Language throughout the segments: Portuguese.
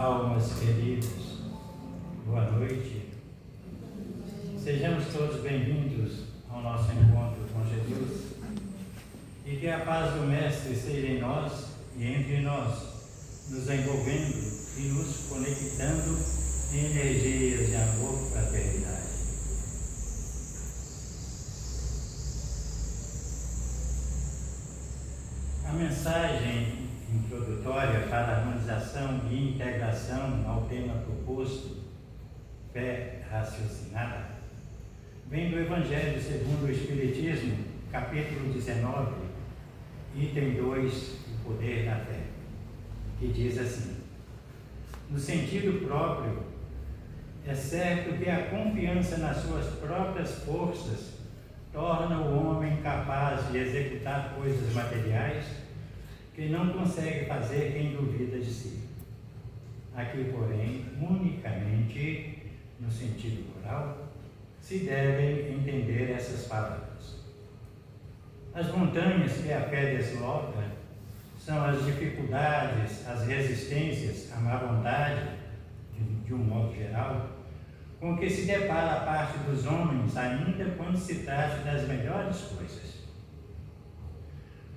Almas queridas, boa noite. Sejamos todos bem-vindos ao nosso encontro com Jesus e que a paz do Mestre seja em nós e entre nós, nos envolvendo e nos conectando em energias de amor e fraternidade. A mensagem introdutória para a harmonização e integração ao tema proposto, fé raciocinada, vem do Evangelho segundo o Espiritismo, capítulo 19, item 2, o poder da fé, que diz assim: no sentido próprio, é certo que a confiança nas suas próprias forças torna o homem capaz de executar coisas materiais que não consegue fazer quem duvida de si. Aqui, porém, unicamente no sentido moral, se devem entender essas palavras. As montanhas que a fé desloca são as dificuldades, as resistências, a má vontade, de um modo geral, com que se depara a parte dos homens, ainda quando se trata das melhores coisas.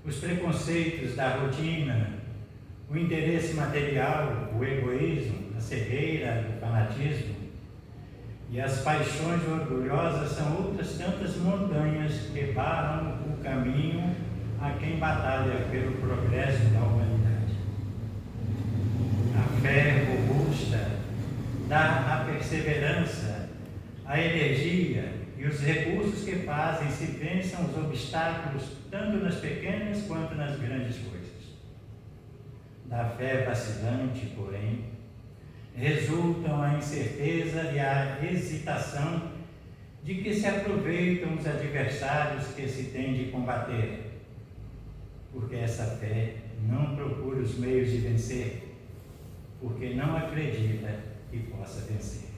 Os preconceitos da rotina, o interesse material, o egoísmo, a cegueira, o fanatismo e as paixões orgulhosas são outras tantas montanhas que barram o caminho a quem batalha pelo progresso da humanidade. A fé robusta dá a perseverança, a energia e os recursos que fazem se vençam os obstáculos tanto nas pequenas quanto nas grandes coisas. Da fé vacilante, porém, resultam a incerteza e a hesitação de que se aproveitam os adversários que se tem de combater, porque essa fé não procura os meios de vencer, porque não acredita que possa vencer.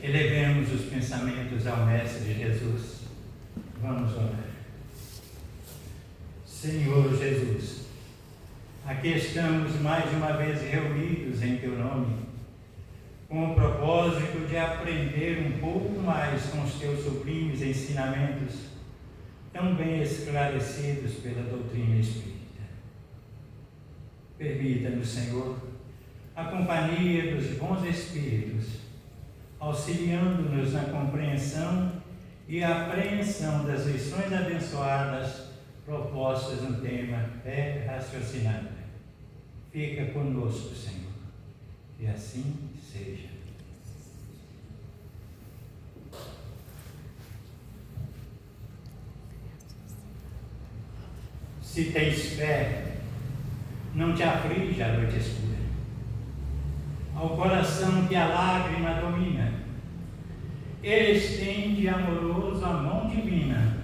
Elevemos os pensamentos ao Mestre Jesus. Vamos orar. Senhor Jesus, aqui estamos mais uma vez reunidos em Teu nome, com o propósito de aprender um pouco mais com os Teus sublimes ensinamentos, tão bem esclarecidos pela doutrina espírita. Permita-nos, Senhor, a companhia dos bons espíritos, auxiliando-nos na compreensão e apreensão das lições abençoadas propostas no tema fé raciocinada. Fica conosco, Senhor, que assim seja. Se tens fé, não te aflige a noite escura. Ao coração que a lágrima domina, ele estende amoroso a mão divina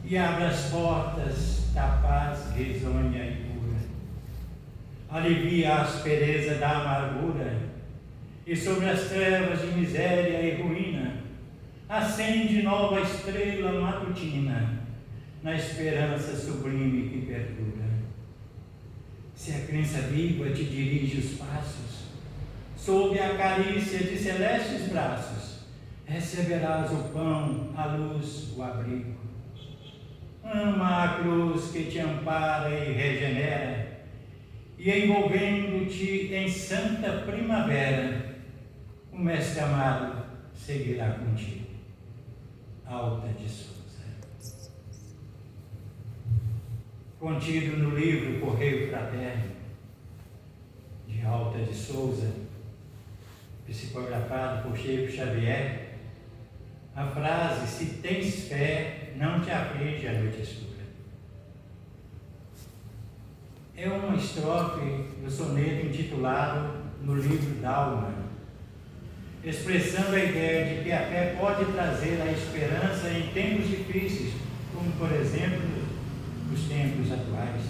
e abre as portas da paz risonha e pura. Alivia a aspereza da amargura e sobre as trevas de miséria e ruína acende nova estrela matutina na esperança sublime que perdura. Se a crença viva te dirige os passos, sob a carícia de celestes braços, receberás o pão, a luz, o abrigo. Ama a cruz que te ampara e regenera, e envolvendo-te em santa primavera, o Mestre amado seguirá contigo. Alta de Souza. Contido no livro Correio Fraterno, de Alta de Souza, psicografado por Chico Xavier, a frase: se tens fé, não te aflige a noite escura. É uma estrofe do soneto intitulado No Livro d'Alma, expressando a ideia de que a fé pode trazer a esperança em tempos difíceis, como por exemplo os tempos atuais.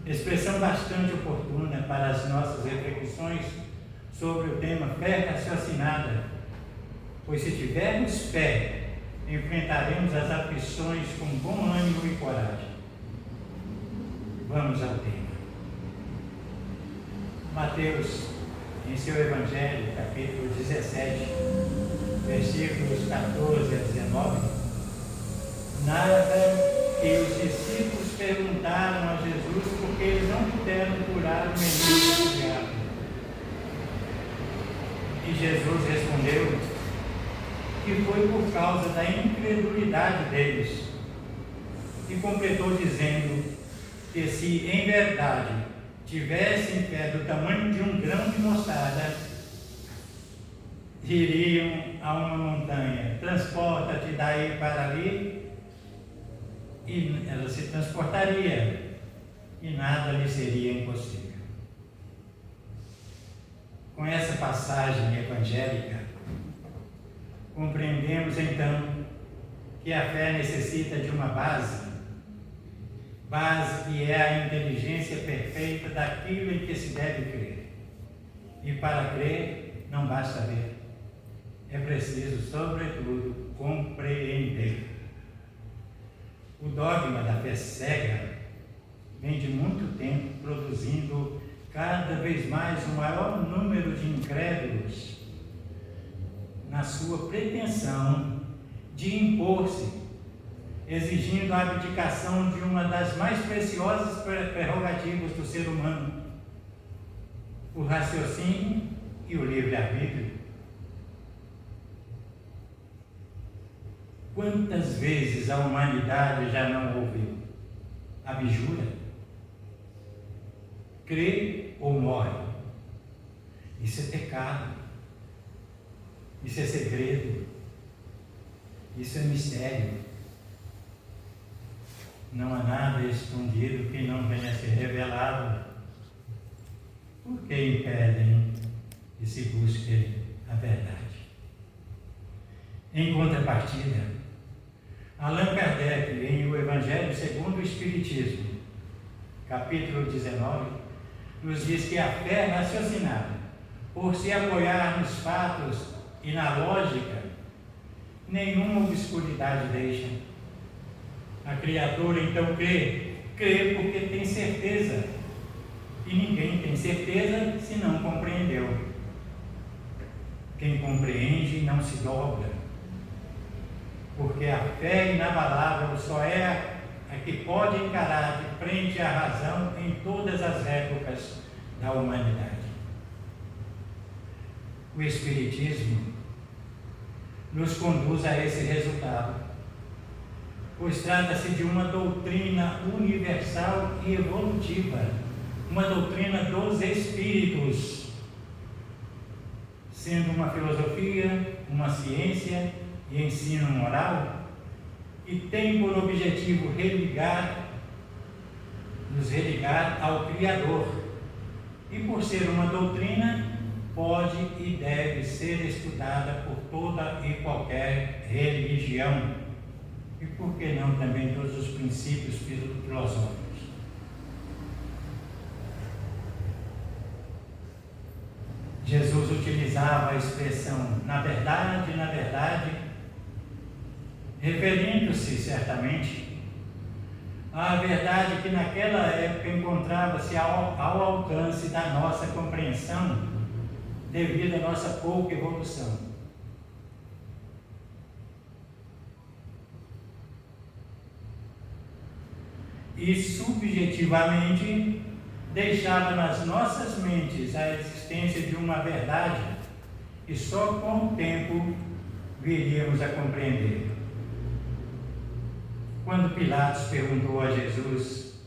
Expressão bastante oportuna para as nossas reflexões sobre o tema fé raciocinada, pois se tivermos fé, enfrentaremos as aflições com bom ânimo e coragem. Vamos ao tema. Mateus, em seu Evangelho, capítulo 17, versículos 14 a 19, narra que os discípulos perguntaram a Jesus por que eles não puderam curar o menino do diabo. E Jesus respondeu que foi por causa da incredulidade deles. E completou dizendo que se em verdade tivessem fé do tamanho de um grão de mostarda, diriam a uma montanha: transporta-te daí para ali, e ela se transportaria, e nada lhe seria impossível. Com essa passagem evangélica, compreendemos então que a fé necessita de uma base que é a inteligência perfeita daquilo em que se deve crer. E para crer não basta ver, é preciso, sobretudo, compreender. O dogma da fé cega vem de muito tempo produzindo cada vez mais um maior número de incrédulos na sua pretensão de impor-se, exigindo a abdicação de uma das mais preciosas prerrogativas do ser humano, o raciocínio e o livre-arbítrio. Quantas vezes a humanidade já não ouviu? Abjura? Crê ou morre? Isso é pecado. Isso é segredo. Isso é mistério. Não há nada escondido que não venha a ser revelado. Por que impedem que se busque a verdade? Em contrapartida, Allan Kardec, em O Evangelho segundo o Espiritismo, capítulo 19, nos diz que a fé raciocinada, por se apoiar nos fatos e na lógica, nenhuma obscuridade deixa. A criatura então crê porque tem certeza, e ninguém tem certeza se não compreendeu. Quem compreende não se dobra, porque a fé inabalável só é a que pode encarar de frente à razão em todas as épocas da humanidade. O Espiritismo nos conduz a esse resultado, pois trata-se de uma doutrina universal e evolutiva, uma doutrina dos espíritos, sendo uma filosofia, uma ciência e ensino moral, e tem por objetivo nos religar ao Criador, e por ser uma doutrina, pode e deve ser estudada por toda e qualquer religião, e por que não também todos os princípios filosóficos. Jesus utilizava a expressão na verdade, referindo-se certamente à verdade que naquela época encontrava-se ao alcance da nossa compreensão, devido à nossa pouca evolução. E subjetivamente deixava nas nossas mentes a existência de uma verdade que só com o tempo viríamos a compreender. Quando Pilatos perguntou a Jesus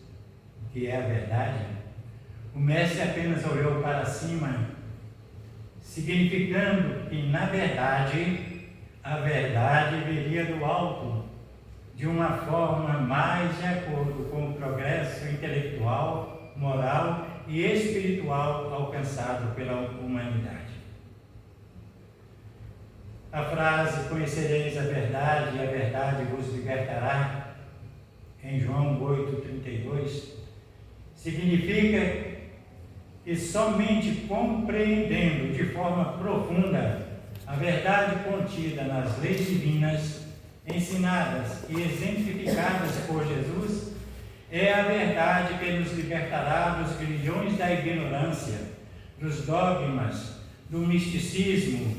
o que é a verdade, o mestre apenas olhou para cima, significando que, na verdade, a verdade viria do alto, de uma forma mais de acordo com o progresso intelectual, moral e espiritual alcançado pela humanidade. A frase "conhecereis a verdade e a verdade vos libertará", em João 8,32, significa que somente compreendendo de forma profunda a verdade contida nas leis divinas, ensinadas e exemplificadas por Jesus, é a verdade que nos libertará dos grilhões da ignorância, dos dogmas, do misticismo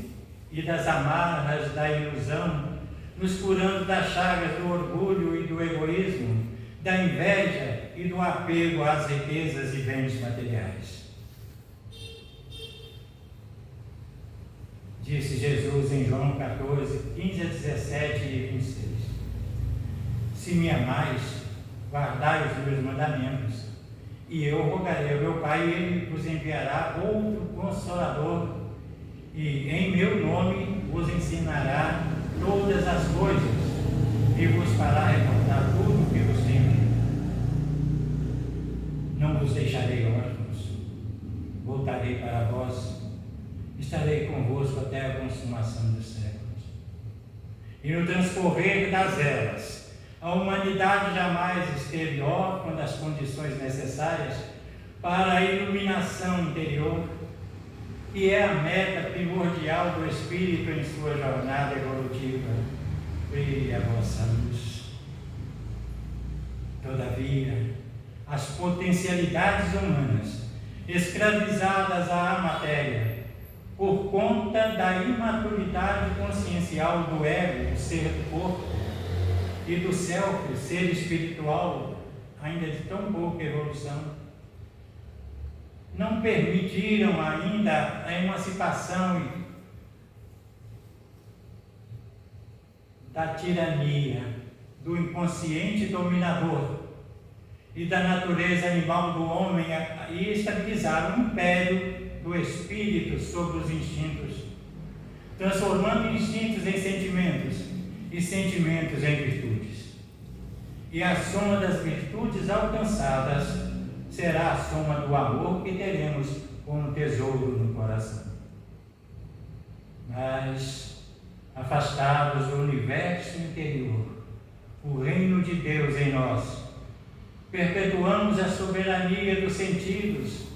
e das amarras da ilusão, nos curando das chagas do orgulho e do egoísmo, da inveja e do apego às riquezas e bens materiais. Disse Jesus em João 14, 15 a 17 e 26. Se me amais, guardai os meus mandamentos, e eu rogarei ao meu Pai, e ele vos enviará outro Consolador, e em meu nome vos ensinará todas as coisas, e vos fará recordar tudo o que vos tenho dito. Não vos deixarei órfãos, voltarei para vós, estarei convosco até a consumação dos séculos. E no transcorrer das eras, a humanidade jamais esteve órfã das condições necessárias para a iluminação interior, que é a meta primordial do espírito em sua jornada evolutiva. Brilhe a vossa luz. Todavia, as potencialidades humanas, escravizadas à matéria, por conta da imaturidade consciencial do ego, o ser do corpo, e do self, o ser espiritual, ainda de tão pouca evolução, não permitiram ainda a emancipação da tirania, do inconsciente dominador e da natureza animal do homem, e estabilizar o império do espírito sobre os instintos, transformando instintos em sentimentos e sentimentos em virtudes. E a soma das virtudes alcançadas será a soma do amor que teremos como tesouro no coração. Mas, afastados do universo interior, o reino de Deus em nós, perpetuamos a soberania dos sentidos,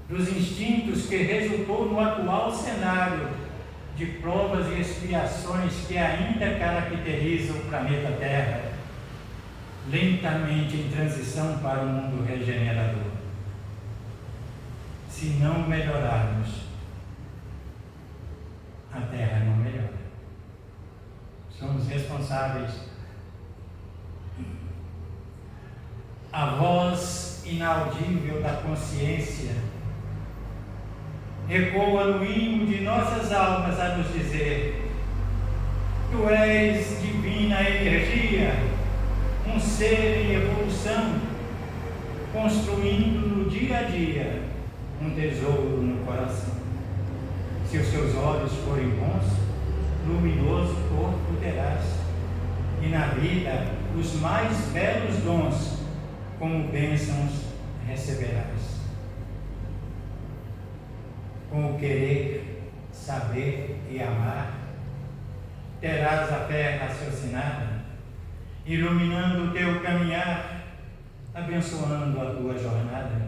dos instintos que resultou no atual cenário de provas e expiações que ainda caracterizam o planeta Terra, lentamente em transição para um mundo regenerador. Se não melhorarmos, a Terra não melhora. Somos responsáveis. A voz inaudível da consciência ecoa no íntimo de nossas almas a nos dizer: Tu és divina energia, um ser em evolução, construindo no dia a dia um tesouro no coração. Se os teus olhos forem bons, luminoso corpo terás, e na vida os mais belos dons, como bênçãos receberás. Com o querer, saber e amar, terás a fé raciocinada, iluminando o teu caminhar, abençoando a tua jornada.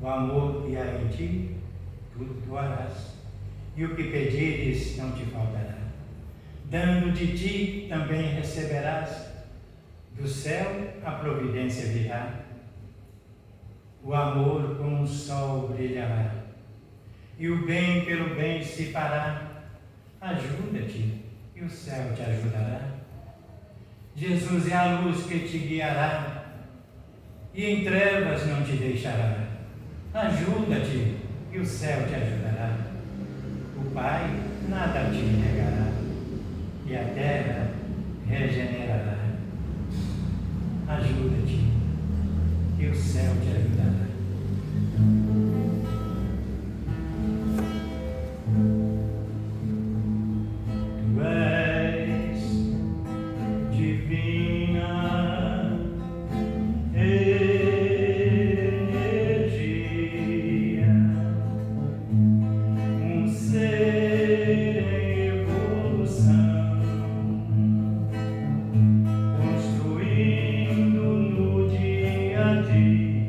O amor que há em ti, tudo tu harás, e o que pedires não te faltará. Dando de ti também receberás, do céu a providência virá. O amor como o sol brilhará, e o bem pelo bem se fará. Ajuda-te, e o céu te ajudará. Jesus é a luz que te guiará, e em trevas não te deixará. Ajuda-te, e o céu te ajudará. O Pai nada te negará, e a terra regenerará. Ajuda-te, e o céu te ajudará. Construindo no dia a dia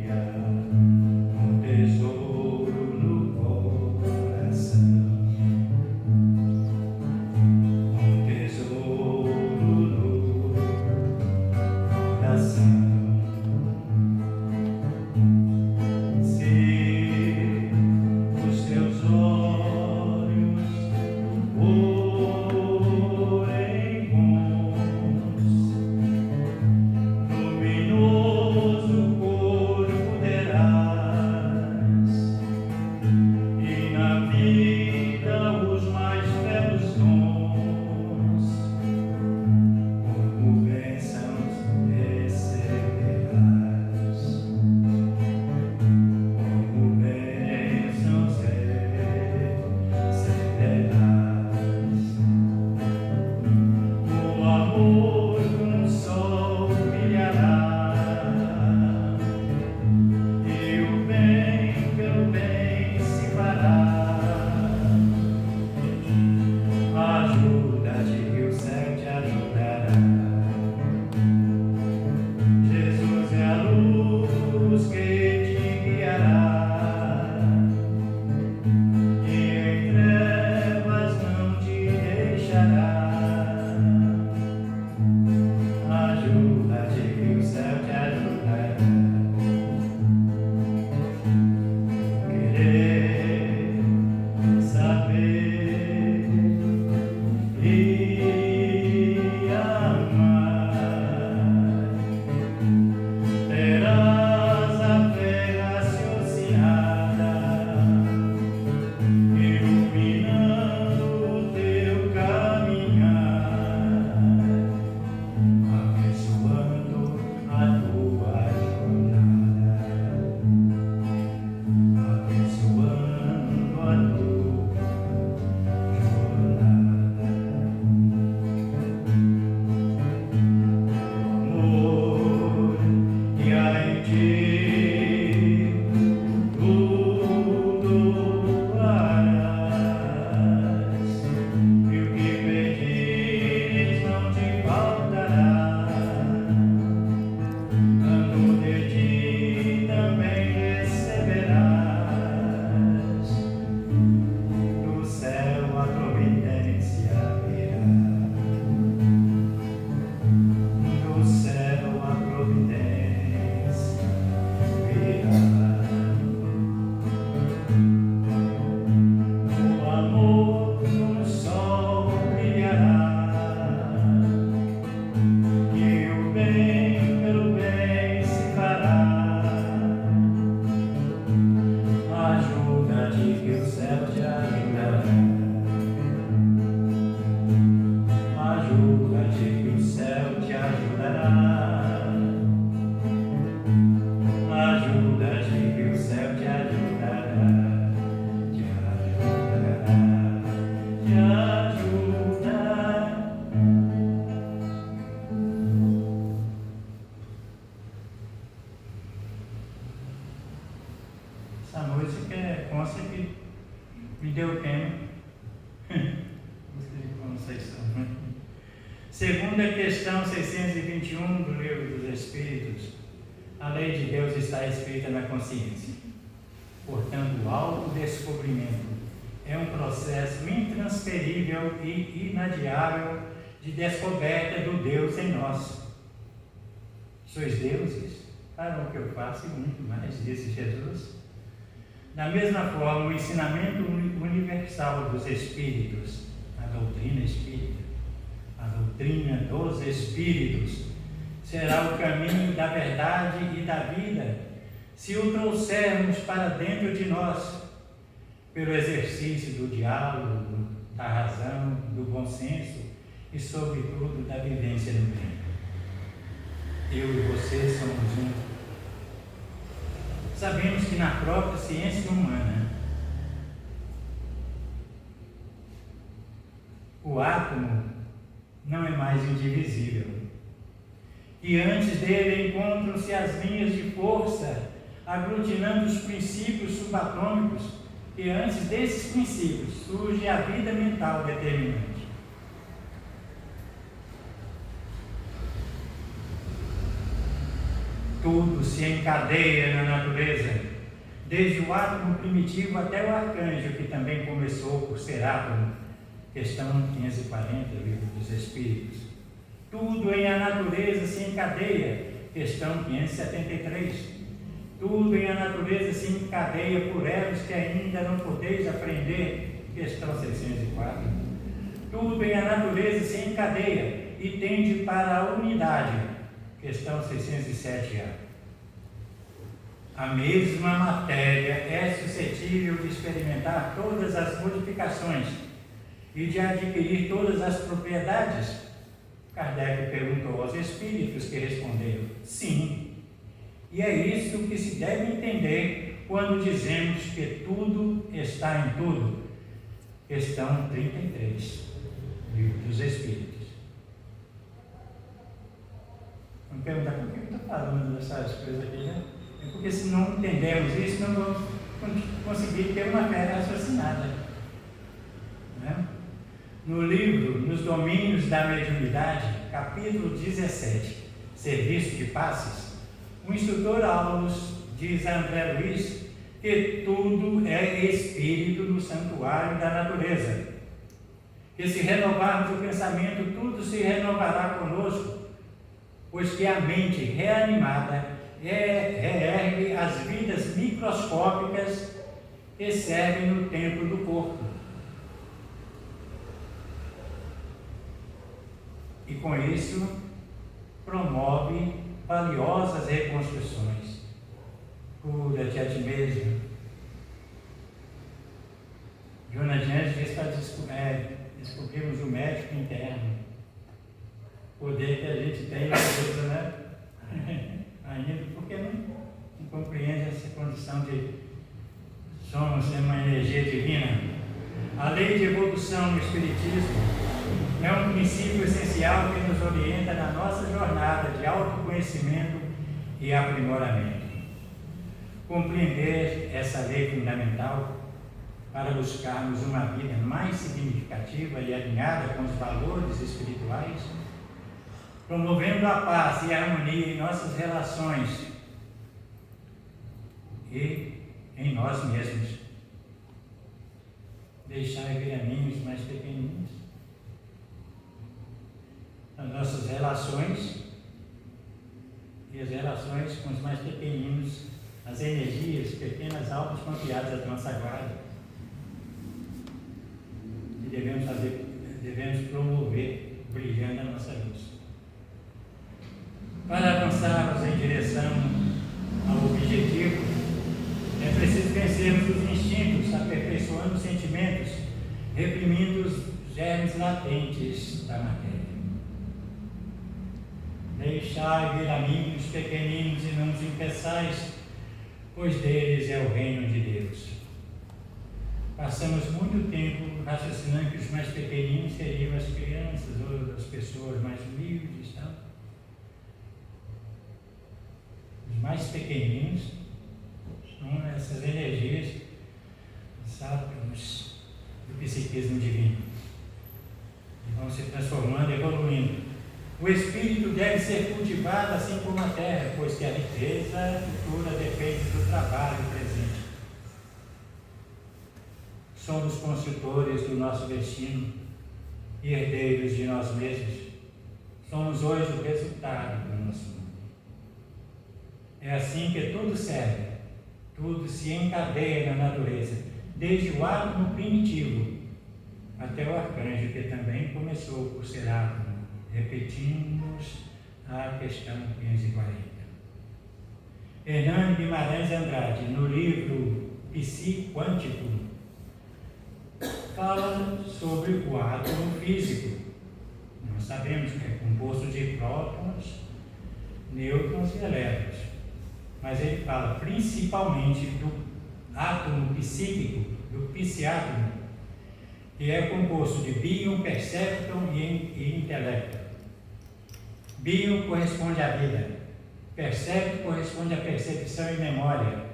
Segundo a questão 621 do Livro dos Espíritos, a lei de Deus está escrita na consciência. Portanto, o autodescobrimento é um processo intransferível e inadiável de descoberta do Deus em nós. Sois deuses? Para o que eu faço e muito mais, disse Jesus. Da mesma forma, o ensinamento universal dos Espíritos, a doutrina espírita, a doutrina dos Espíritos, será o caminho da verdade e da vida, se o trouxermos para dentro de nós, pelo exercício do diálogo, da razão, do bom senso e, sobretudo, da vivência no tempo. Eu e você somos um. Sabemos que na própria ciência humana, o átomo não é mais indivisível. E antes dele encontram-se as linhas de força, aglutinando os princípios subatômicos, e antes desses princípios surge a vida mental determinante. Tudo se encadeia na natureza, desde o átomo primitivo até o arcanjo, que também começou por ser átomo. Questão 540, Livro dos Espíritos. Tudo em a natureza se encadeia. Questão 573. Tudo em a natureza se encadeia por elos que ainda não podeis aprender. Questão 604. Tudo em a natureza se encadeia e tende para a unidade. Questão 607A. A mesma matéria é suscetível de experimentar todas as modificações e de adquirir todas as propriedades? Kardec perguntou aos espíritos, que responderam: sim. E é isso que se deve entender quando dizemos que tudo está em tudo. Questão 33, Livro dos Espíritos. Vamos perguntar por que eu estou falando dessas coisas aqui, né? É porque se não entendemos isso, não vamos conseguir ter uma fé raciocinada, né? No livro Nos Domínios da Mediunidade, capítulo 17, Serviço de Passes, o instrutor Aulos diz a André Luiz que tudo é espírito no santuário da natureza, que se renovarmos o pensamento, tudo se renovará conosco, pois que a mente reanimada reergue as vidas microscópicas que servem no templo do corpo. E com isso promove valiosas reconstruções. Cura-te a ti mesmo. Joana de Anjos diz para descobrirmos o médico interno. O poder que a gente tem, né? Ainda porque não compreende essa condição de somos uma energia divina. A lei de evolução no Espiritismo é um princípio essencial que nos orienta na nossa jornada de autoconhecimento e aprimoramento. Compreender essa lei fundamental para buscarmos uma vida mais significativa e alinhada com os valores espirituais, promovendo a paz e a harmonia em nossas relações e em nós mesmos. Deixar vir a mim os mais pequeninos. As nossas relações e as relações com os mais pequeninos, as energias, pequenas almas confiadas à nossa guarda, que devemos promover, brilhando a nossa luz. Para avançarmos em direção ao objetivo, é preciso vencermos os instintos, aperfeiçoando os sentimentos, reprimindo os germes latentes da matéria. Deixai vir a mim os pequeninos e não os impeçais, pois deles é o reino de Deus. Passamos muito tempo raciocinando que os mais pequeninos seriam as crianças ou as pessoas mais humildes, tá? Os mais pequeninos são essas energias, sábios do psiquismo divino, que vão se transformando, evoluindo. ser cultivada assim como a terra, pois que a riqueza futura depende do trabalho presente. Somos construtores do nosso destino e herdeiros de nós mesmos. Somos hoje o resultado do nosso mundo. É assim que tudo serve, tudo se encadeia na natureza, desde o átomo primitivo até o arcanjo, que também começou por ser átomo. Repetimos a questão 540. Hernani Guimarães Andrade, no livro Psi Quântico, fala sobre o átomo físico. Nós sabemos que é composto de prótons, nêutrons e elétrons, mas ele fala principalmente do átomo psíquico, do psiátomo, que é composto de bion, percepton e intelecto. Bion corresponde à vida, percepto corresponde à percepção e memória,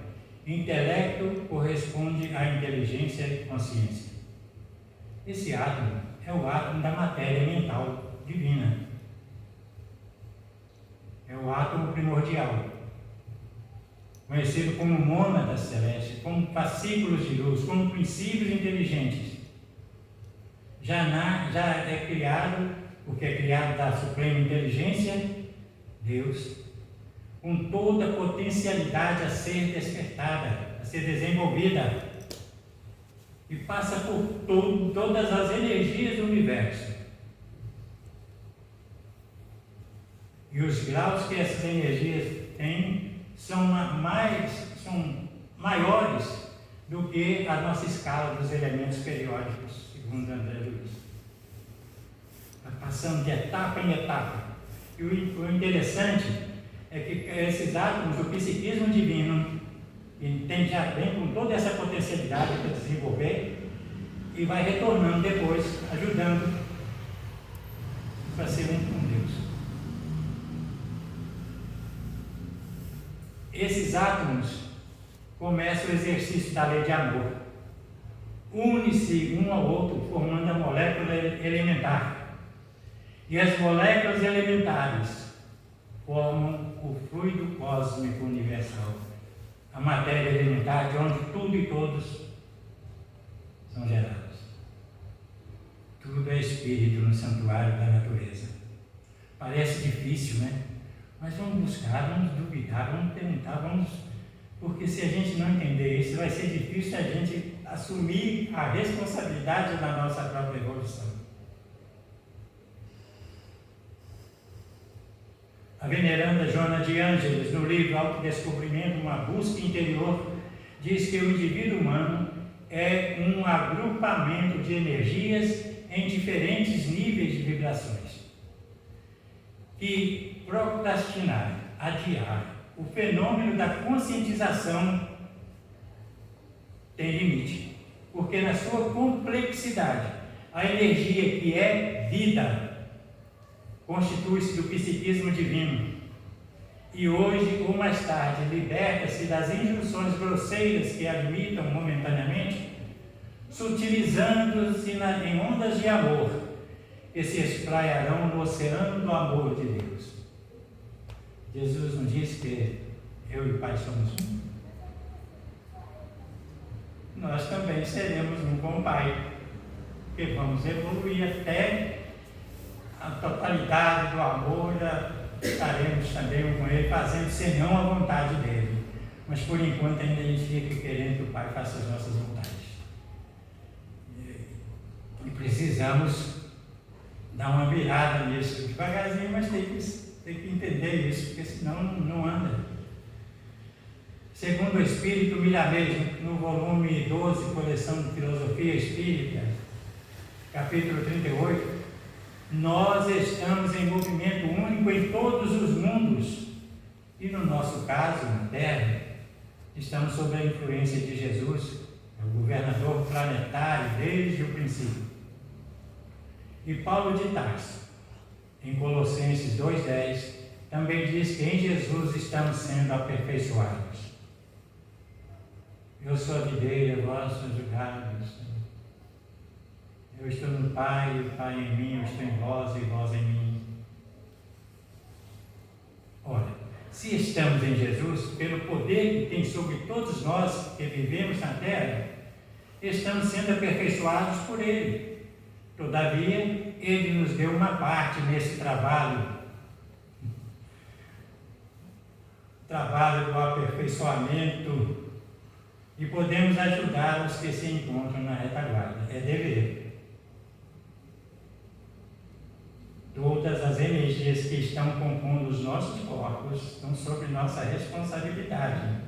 intelecto corresponde à inteligência e consciência. Esse átomo é o átomo da matéria mental divina. É o átomo primordial, conhecido como mônadas celestes, como fascículos de luz, como princípios inteligentes. Já é criado, o que é criado da suprema inteligência, Deus, com toda a potencialidade a ser despertada, a ser desenvolvida, e passa por todas as energias do universo. E os graus que essas energias têm são maiores do que a nossa escala dos elementos periódicos, segundo André Luiz. Está passando de etapa em etapa. E o interessante é que esses átomos do psiquismo divino, ele já vem com toda essa potencialidade para desenvolver e vai retornando depois, ajudando para ser um com Deus. Esses átomos começam o exercício da lei de amor. Une-se um ao outro, formando a molécula elementar. E as moléculas elementares formam o fluido cósmico universal, a matéria elementar, de onde tudo e todos são gerados. Tudo é espírito no santuário da natureza. Parece difícil, né? Mas vamos buscar, vamos duvidar, vamos perguntar, porque se a gente não entender isso, vai ser difícil a gente assumir a responsabilidade da nossa própria evolução. A veneranda Joana de Ângeles, no livro Autodescobrimento, uma busca interior, diz que o indivíduo humano é um agrupamento de energias em diferentes níveis de vibrações, que procrastinar, adiar o fenômeno da conscientização tem limite, porque na sua complexidade, a energia que é vida constitui-se do psiquismo divino e hoje ou mais tarde liberta-se das injunções grosseiras que a limitam momentaneamente, sutilizando-se em ondas de amor que se espraiarão no oceano do amor de Deus. Jesus nos diz que eu e o Pai somos um. Nós também seremos um com o Pai, que vamos evoluir até a totalidade do amor, estaremos também um com Ele, fazendo senão a vontade dEle. Mas por enquanto ainda a gente fica querendo que o Pai faça as nossas vontades. E precisamos dar uma virada nisso, devagarzinho, mas tem que entender isso, porque senão não anda. Segundo o Espírito Milanês, no volume 12, coleção de Filosofia Espírita, capítulo 38, nós estamos em movimento único em todos os mundos e no nosso caso, na Terra, estamos sob a influência de Jesus, o governador planetário desde o princípio. E Paulo de Tarso, em Colossenses 2,10, também diz que em Jesus estamos sendo aperfeiçoados. Eu sou a videira, vós sois o gado. Eu estou no Pai, o Pai em mim, eu estou em vós e vós em mim. se estamos em Jesus, pelo poder que tem sobre todos nós que vivemos na terra, estamos sendo aperfeiçoados por Ele. Todavia, Ele nos deu uma parte nesse trabalho do aperfeiçoamento, e podemos ajudar os que se encontram na retaguarda. É dever. Todas as energias que estão compondo os nossos corpos estão sob nossa responsabilidade.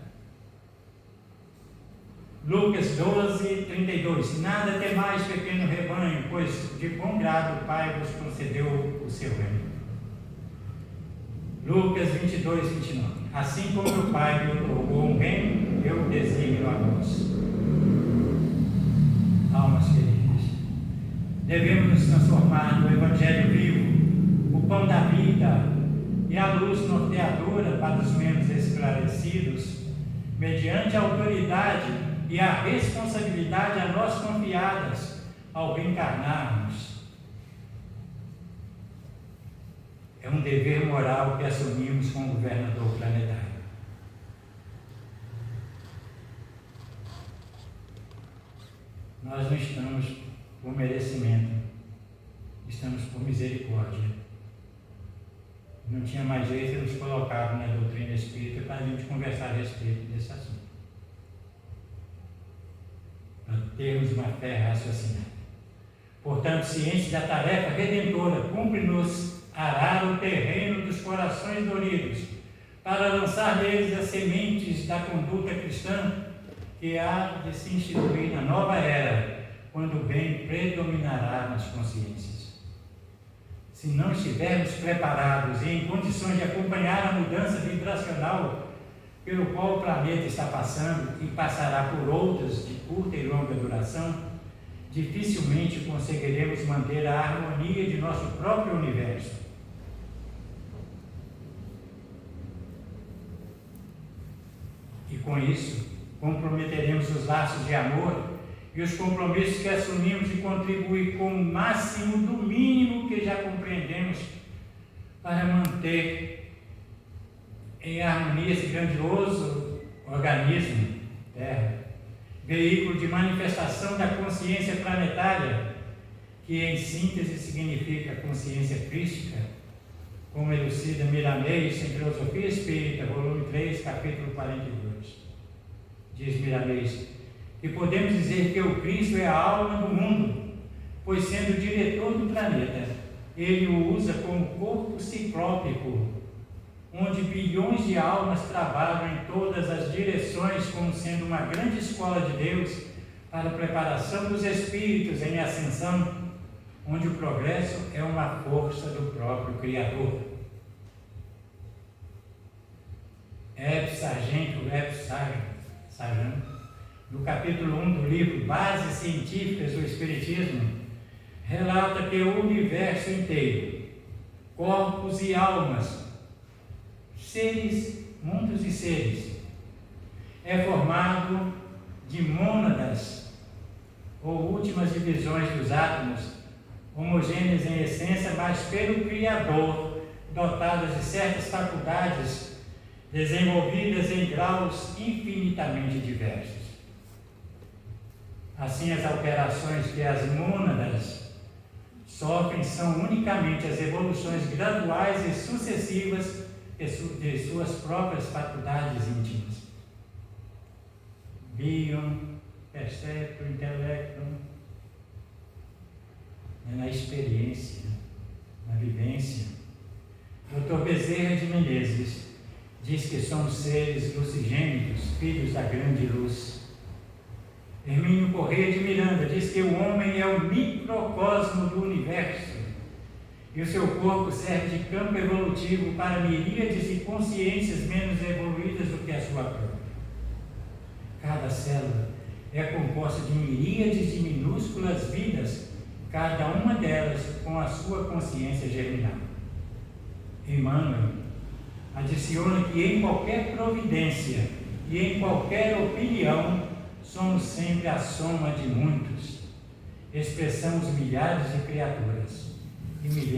Lucas 12, 32. Nada temais, pequeno rebanho, pois de bom grado o Pai vos concedeu o seu reino. Lucas 22, 29. Assim como o Pai me otorgou um reino, eu o designo a vós. Almas queridas, devemos nos transformar no Evangelho vivo, o pão da vida e a luz norteadora para os menos esclarecidos, mediante a autoridade e a responsabilidade a nós confiadas ao reencarnarmos. É um dever moral que assumimos com o governador planetário. Nós não estamos por merecimento, estamos por misericórdia. Não tinha mais jeito, eles colocaram na doutrina espírita para a gente conversar a respeito desse assunto. Para termos uma fé raciocinada. Portanto, ciente da tarefa redentora, cumpre-nos arar o terreno dos corações doridos, para lançar neles as sementes da conduta cristã que há de se instituir na nova era, quando o bem predominará nas consciências. Se não estivermos preparados e em condições de acompanhar a mudança vibracional pelo qual o planeta está passando e passará por outras de curta e longa duração, dificilmente conseguiremos manter a harmonia de nosso próprio universo. E com isso, comprometeremos os laços de amor e os compromissos que assumimos de contribuir com o máximo do mínimo que já compreendemos para manter em harmonia esse grandioso organismo, Terra, veículo de manifestação da consciência planetária, que em síntese significa consciência crística, como elucida Miramês em Filosofia Espírita, volume 3, capítulo 42. Diz Miramês que podemos dizer que o Cristo é a alma do mundo, pois sendo o diretor do planeta, ele o usa como corpo ciclópico, onde bilhões de almas trabalham em todas as direções, como sendo uma grande escola de Deus para a preparação dos espíritos em ascensão, onde o progresso é uma força do próprio Criador. Sargento, no capítulo 1 do livro Bases Científicas do Espiritismo, relata que o universo inteiro, corpos e almas, seres, mundos e seres, é formado de mônadas, ou últimas divisões dos átomos, homogêneas em essência, mas pelo Criador, dotadas de certas faculdades, desenvolvidas em graus infinitamente diversos. Assim, as alterações que as mônadas sofrem são unicamente as evoluções graduais e sucessivas de suas próprias faculdades íntimas. Bion, percepto, intelecto, na experiência, na vivência. Dr. Bezerra de Menezes diz que somos seres lucigênicos, filhos da grande luz. Hermínio Corrêa de Miranda diz que o homem é o microcosmo do universo e o seu corpo serve de campo evolutivo para miríades de consciências menos evoluídas do que a sua própria. Cada célula é composta de miríades de minúsculas vidas, cada uma delas com a sua consciência germinal. Emmanuel adiciona que em qualquer providência e em qualquer opinião somos sempre a soma de muitos. Expressamos milhares de criaturas e milhares